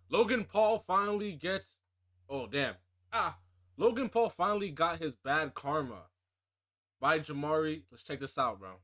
Logan Paul finally gets. Oh damn! Ah, Logan Paul finally got his bad karma by Jamari. Let's check this out, bro.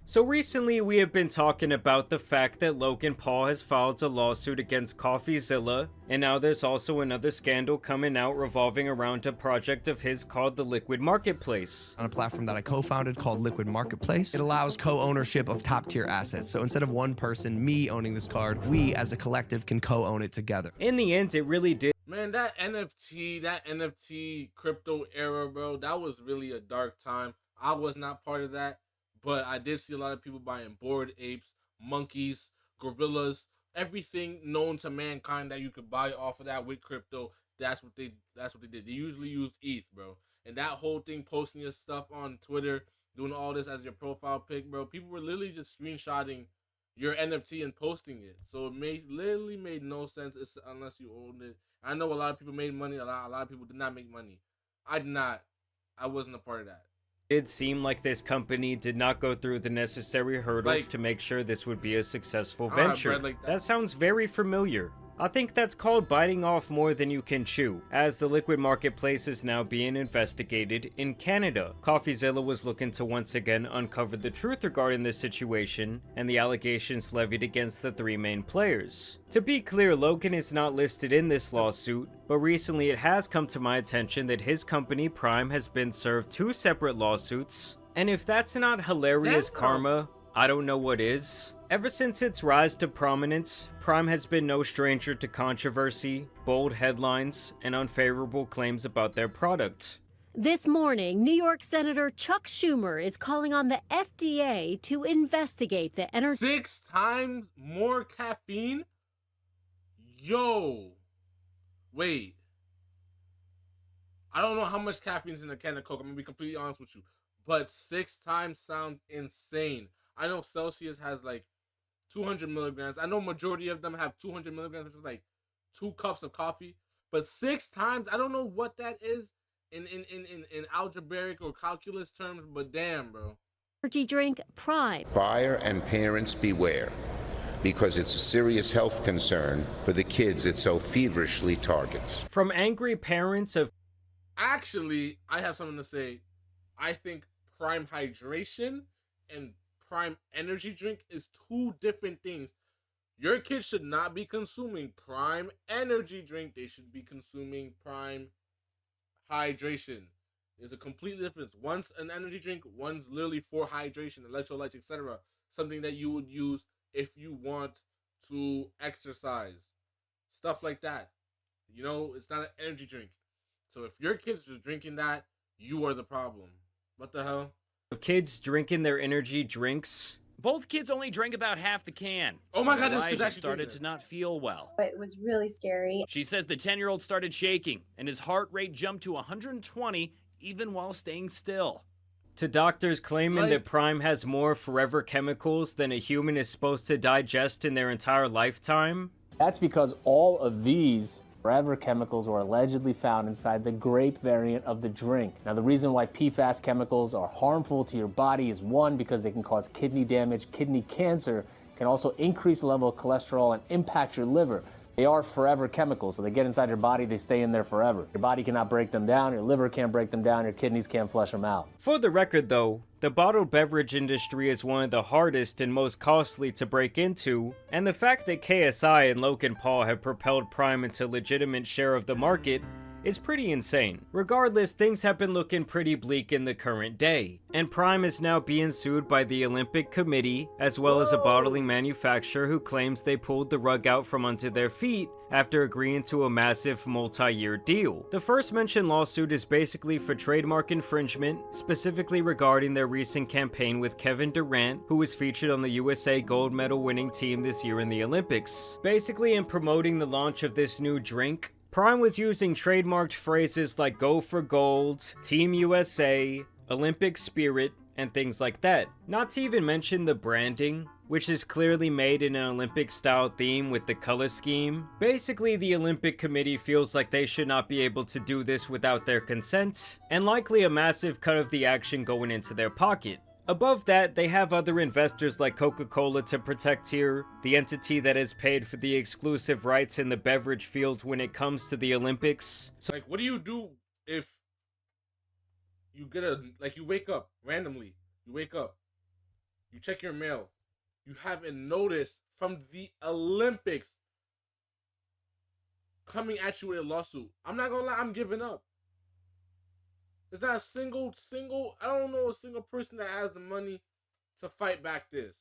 So recently we have been talking about the fact that Logan Paul has filed a lawsuit against CoffeeZilla, and now there's also another scandal coming out revolving around a project of his called the Liquid Marketplace. On a platform that I co-founded called Liquid Marketplace, it allows co-ownership of top-tier assets. So instead of one person, me owning this card, we as a collective can co-own it together. In the end, it really did. Man, that NFT crypto era, bro, that was really a dark time. I was not part of that, but I did see a lot of people buying bored apes, monkeys, gorillas, everything known to mankind that you could buy off of that with crypto. That's what they did. They usually use ETH, bro. And that whole thing, posting your stuff on Twitter, doing all this as your profile pic, bro. People were literally just screenshotting your NFT and posting it. So literally made no sense unless you owned it. I know a lot of people made money. A lot of people did not make money. I did not. I wasn't a part of that. It seemed like this company did not go through the necessary hurdles to make sure this would be a successful venture. That sounds very familiar. I think that's called biting off more than you can chew, as the Liquid Marketplace is now being investigated in Canada. CoffeeZilla was looking to once again uncover the truth regarding this situation and the allegations levied against the three main players. To be clear, Logan is not listed in this lawsuit, but recently it has come to my attention that his company Prime has been served two separate lawsuits, and if that's not hilarious karma, I don't know what is. Ever since its rise to prominence, Prime has been no stranger to controversy, bold headlines, and unfavorable claims about their product. This morning, New York Senator Chuck Schumer is calling on the FDA to investigate the energy. 6 times more caffeine? Yo. Wait. I don't know how much caffeine is in a can of Coke. I'm going to be completely honest with you. But 6 times sounds insane. I know Celsius has like 200 milligrams. I know majority of them have 200 milligrams, which is like 2 cups of coffee. But 6 times, I don't know what that is in algebraic or calculus terms, but damn, bro. Energy drink Prime. Buyer and parents beware, because it's a serious health concern for the kids it so feverishly targets. From angry parents of... Actually, I have something to say. I think Prime Hydration and Prime Energy Drink is 2 different things. Your kids should not be consuming Prime Energy Drink. They should be consuming Prime Hydration. There's a complete difference. One's an energy drink, one's literally for hydration, electrolytes, etc. Something that you would use if you want to exercise. Stuff like that. You know, it's not an energy drink. So if your kids are drinking that, you are the problem. What the hell? Of kids drinking their energy drinks. Both kids only drank about half the can. Oh my god, this kid's Elijah actually started to not feel well. It was really scary. She says the 10-year-old started shaking, and his heart rate jumped to 120 even while staying still. To doctors claiming that Prime has more forever chemicals than a human is supposed to digest in their entire lifetime. That's because all of these forever chemicals were allegedly found inside the grape variant of the drink. Now, the reason why PFAS chemicals are harmful to your body is, one, because they can cause kidney damage, kidney cancer, can also increase the level of cholesterol and impact your liver. They are forever chemicals, so they get inside your body, they stay in there forever. Your body cannot break them down, your liver can't break them down, your kidneys can't flush them out. For the record though, the bottled beverage industry is one of the hardest and most costly to break into, and the fact that KSI and Logan Paul have propelled Prime into a legitimate share of the market is pretty insane. Regardless, things have been looking pretty bleak in the current day, and Prime is now being sued by the Olympic Committee, as well as a bottling manufacturer who claims they pulled the rug out from under their feet after agreeing to a massive multi-year deal. The first mentioned lawsuit is basically for trademark infringement, specifically regarding their recent campaign with Kevin Durant, who was featured on the USA gold medal winning team this year in the Olympics. Basically, in promoting the launch of this new drink, Prime was using trademarked phrases like "Go for Gold," "Team USA," "Olympic Spirit," and things like that. Not to even mention the branding, which is clearly made in an Olympic-style theme with the color scheme. Basically, the Olympic Committee feels like they should not be able to do this without their consent, and likely a massive cut of the action going into their pocket. Above that, they have other investors like Coca-Cola to protect here, the entity that has paid for the exclusive rights in the beverage field when it comes to the Olympics. So, like, what do you do if you get you wake up randomly, you wake up, you check your mail, you have a notice from the Olympics coming at you with a lawsuit? I'm not gonna lie, I'm giving up. There's not a single, I don't know a single person that has the money to fight back this.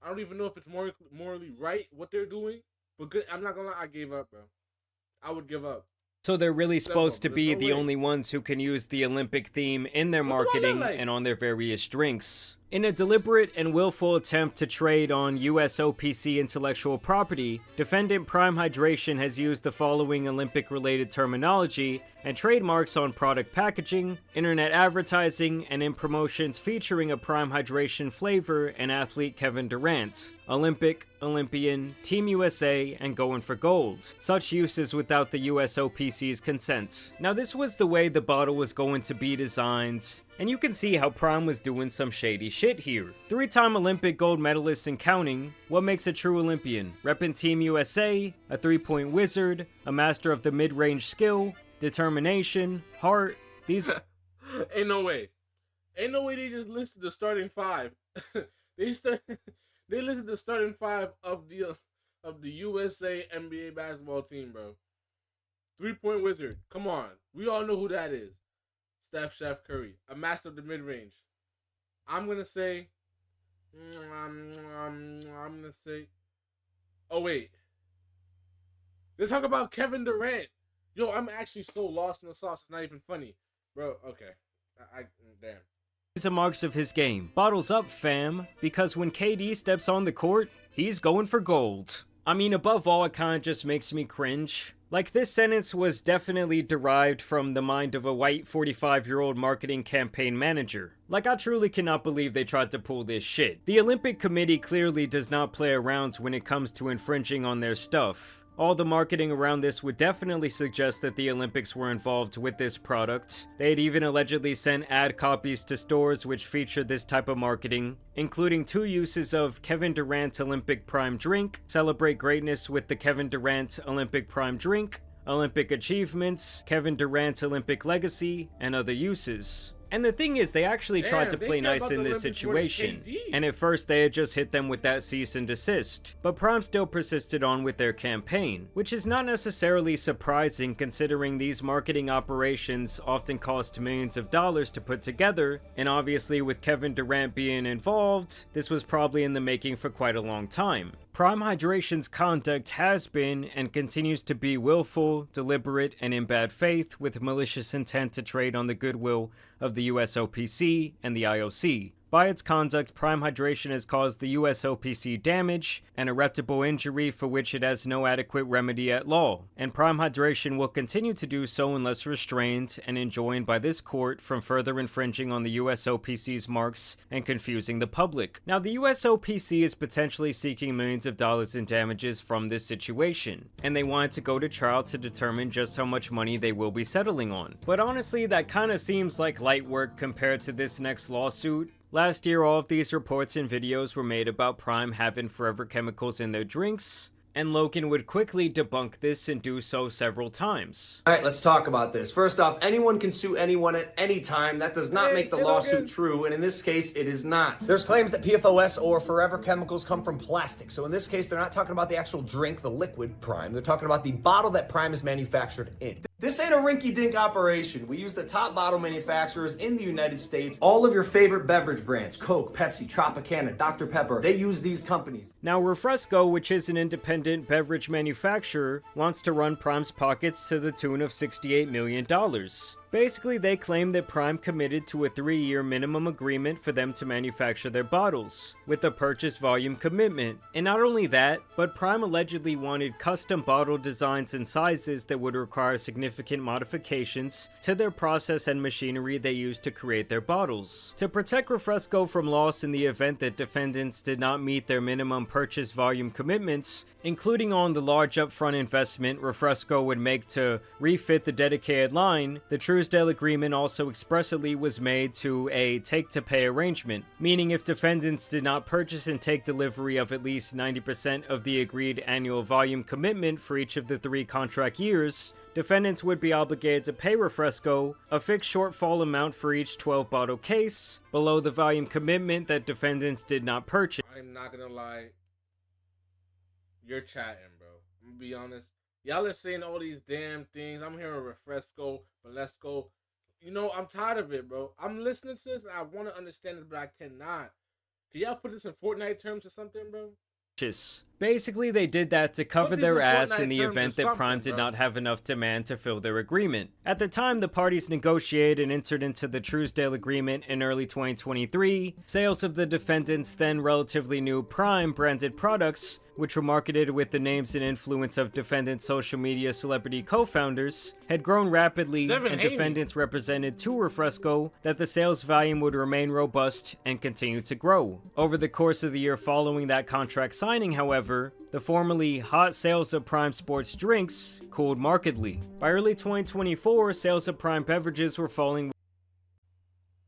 I don't even know if it's morally right what they're doing, but good. I'm not gonna lie, I gave up, bro. I would give up. So they're really supposed to be no the way. only ones who can use the Olympic theme in their marketing and on their various drinks. In a deliberate and willful attempt to trade on USOPC intellectual property, defendant Prime Hydration has used the following Olympic-related terminology and trademarks on product packaging, internet advertising, and in promotions featuring a Prime Hydration flavor and athlete Kevin Durant. Olympic, Olympian, Team USA, and going for gold. Such uses without the USOPC's consent. Now this was the way the bottle was going to be designed, and you can see how Prime was doing some shady shit here. 3-time Olympic gold medalist and counting, what makes a true Olympian? Reppin' Team USA, a 3-point wizard, a master of the mid-range skill, determination, heart, these... Ain't no way they just listed the starting 5. They listed the starting 5 of the USA NBA basketball team, bro. 3-point wizard. Come on. We all know who that is. Chef Curry, a master of the mid-range. I'm gonna say, oh wait, they talk about Kevin Durant. Yo, I'm actually so lost in the sauce. It's not even funny, bro. Okay, damn. These are marks of his game. Bottles up, fam, because when KD steps on the court, he's going for gold. I mean, above all, it kinda just makes me cringe. Like, this sentence was definitely derived from the mind of a white 45-year-old marketing campaign manager. Like, I truly cannot believe they tried to pull this shit. The Olympic Committee clearly does not play around when it comes to infringing on their stuff. All the marketing around this would definitely suggest that the Olympics were involved with this product. They had even allegedly sent ad copies to stores which featured this type of marketing, including 2 uses of Kevin Durant Olympic Prime Drink, Celebrate Greatness with the Kevin Durant Olympic Prime Drink, Olympic Achievements, Kevin Durant Olympic Legacy, and other uses. And the thing is, they actually tried to play nice in this situation, and at first they had just hit them with that cease and desist, but Prime still persisted on with their campaign, which is not necessarily surprising considering these marketing operations often cost millions of dollars to put together, and obviously with Kevin Durant being involved, this was probably in the making for quite a long time. Prime Hydration's conduct has been and continues to be willful, deliberate, and in bad faith with malicious intent to trade on the goodwill of the USOPC and the IOC. By its conduct, Prime Hydration has caused the USOPC damage and irreparable injury for which it has no adequate remedy at law, and Prime Hydration will continue to do so unless restrained and enjoined by this court from further infringing on the USOPC's marks and confusing the public. Now, the USOPC is potentially seeking millions of dollars in damages from this situation, and they want to go to trial to determine just how much money they will be settling on. But honestly, that kinda seems like light work compared to this next lawsuit. Last year, all of these reports and videos were made about Prime having forever chemicals in their drinks, and Logan would quickly debunk this and do so several times. All right, let's talk about this. First off, anyone can sue anyone at any time. That does not make the lawsuit true, and in this case, it is not. There's claims that PFOS or forever chemicals come from plastic. So in this case, they're not talking about the actual drink, the liquid Prime. They're talking about the bottle that Prime is manufactured in. This ain't a rinky-dink operation. We use the top bottle manufacturers in the United States. All of your favorite beverage brands, Coke, Pepsi, Tropicana, Dr. Pepper, they use these companies. Now, Refresco, which is an independent beverage manufacturer, wants to run Prime's pockets to the tune of $68 million. Basically, they claim that Prime committed to a 3-year minimum agreement for them to manufacture their bottles, with a purchase volume commitment. And not only that, but Prime allegedly wanted custom bottle designs and sizes that would require significant modifications to their process and machinery they used to create their bottles. To protect Refresco from loss in the event that defendants did not meet their minimum purchase volume commitments, including on the large upfront investment Refresco would make to refit the dedicated line, the true Truesdale agreement also expressly was made to a take-to-pay arrangement, meaning if defendants did not purchase and take delivery of at least 90% of the agreed annual volume commitment for each of the 3 contract years, defendants would be obligated to pay Refresco a fixed shortfall amount for each 12-bottle case, below the volume commitment that defendants did not purchase. I'm not gonna lie. You're chatting, bro. I'm gonna be honest. Y'all are saying all these damn things. I'm hearing Refresco, Valesco. You know, I'm tired of it, bro. I'm listening to this and I want to understand it, but I cannot. Can y'all put this in Fortnite terms or something, bro? Basically, they did that to cover their ass in the event that Prime did bro. not have enough demand to fill their agreement. At the time the parties negotiated and entered into the Truesdale agreement in early 2023, sales of the defendants' then relatively new Prime branded products, which were marketed with the names and influence of defendant social media celebrity co-founders, had grown rapidly, and defendants represented to Refresco that the sales volume would remain robust and continue to grow. Over the course of the year following that contract signing, however, the formerly hot sales of Prime sports drinks cooled markedly. By early 2024, sales of Prime beverages were falling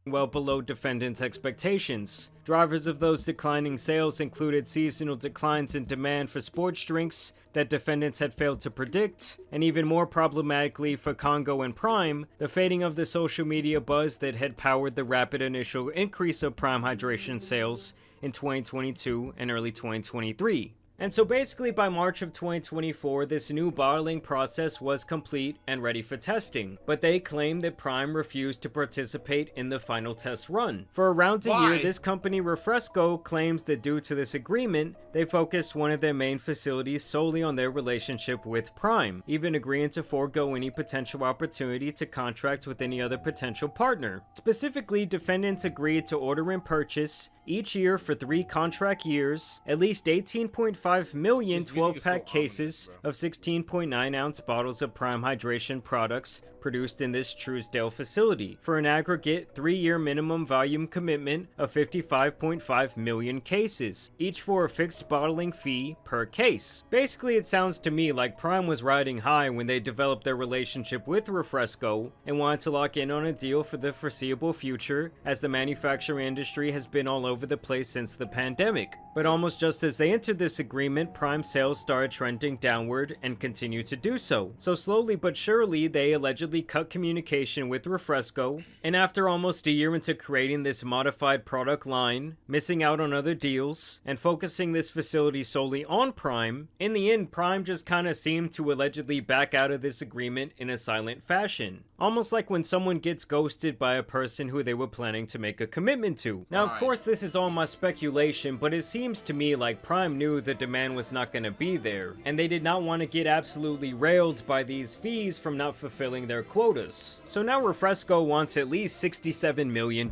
well below defendants' expectations. Drivers of those declining sales included seasonal declines in demand for sports drinks that defendants had failed to predict, and even more problematically for Congo and Prime, the fading of the social media buzz that had powered the rapid initial increase of Prime hydration sales in 2022 and early 2023. And so basically by March of 2024, this new bottling process was complete and ready for testing, but they claimed that Prime refused to participate in the final test run. For around a year, this company Refresco claims that due to this agreement, they focused one of their main facilities solely on their relationship with Prime, even agreeing to forego any potential opportunity to contract with any other potential partner. Specifically, defendants agreed to order and purchase each year for 3 contract years, at least 18.5 million 12-pack cases of 16.9-ounce bottles of Prime hydration products produced in this Truesdale facility, for an aggregate 3-year minimum volume commitment of 55.5 million cases, each for a fixed bottling fee per case. Basically, it sounds to me like Prime was riding high when they developed their relationship with Refresco and wanted to lock in on a deal for the foreseeable future, as the manufacturing industry has been all over the place since the pandemic. But almost just as they entered this agreement, Prime sales started trending downward and continue to do so. So slowly but surely, they allegedly cut communication with Refresco, and after almost a year into creating this modified product line, missing out on other deals, and focusing this facility solely on Prime, in the end, Prime just kinda seemed to allegedly back out of this agreement in a silent fashion. Almost like when someone gets ghosted by a person who they were planning to make a commitment to. Now, of course, this is all my speculation, but it seems to me like Prime knew the demand was not gonna be there, and they did not want to get absolutely railed by these fees from not fulfilling their quotas. So now Refresco wants at least $67 million.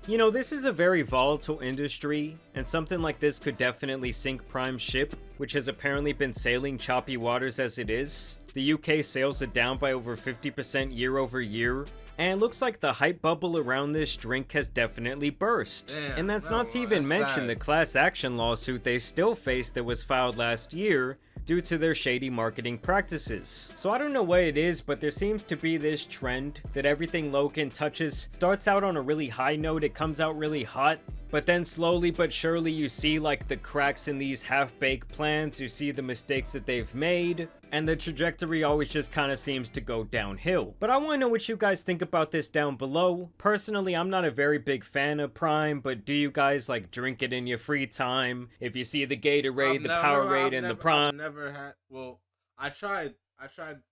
You know, this is a very volatile industry, and something like this could definitely sink Prime's ship, which has apparently been sailing choppy waters as it is. The UK sales are down by over 50% year over year, and it looks like the hype bubble around this drink has definitely burst. Damn, and that's not to even mention the class action lawsuit they still face that was filed last year due to their shady marketing practices. So I don't know what it is, but there seems to be this trend that everything Logan touches starts out on a really high note, it comes out really hot, but then slowly but surely you see like the cracks in these half-baked plans, you see the mistakes that they've made, and the trajectory always just kind of seems to go downhill. But I want to know what you guys think about this down below. Personally, I'm not a very big fan of Prime, but do you guys like drink it in your free time? If you see the Gatorade, the Powerade, and the Prime. I've never had, well, I tried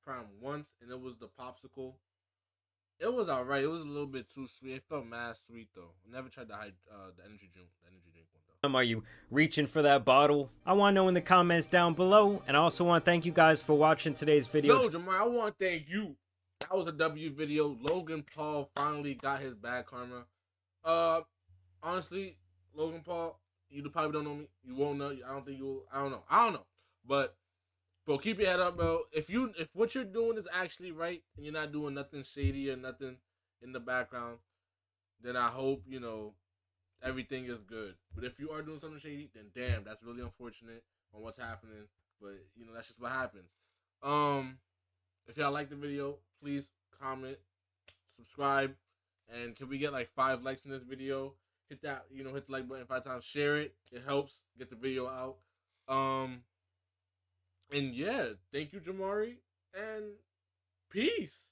Prime once, and it was the popsicle. It was alright. It was a little bit too sweet. It felt mad sweet though. I never tried the energy drink one though. Are you reaching for that bottle? I want to know in the comments down below, and I also want to thank you guys for watching today's video. No, Jamar, I want to thank you. That was a W video. Logan Paul finally got his bad karma. Honestly, Logan Paul, you probably don't know me. You won't know. I don't think you will. I don't know. But bro, keep your head up, bro. If what you're doing is actually right and you're not doing nothing shady or nothing in the background, then I hope, you know, everything is good. But if you are doing something shady, then damn, that's really unfortunate on what's happening. But you know, that's just what happens. If y'all like the video, please comment, subscribe, and can we get like 5 likes in this video? Hit that, hit the like button 5 times, share it. It helps get the video out. And yeah, thank you, Jamari, and peace.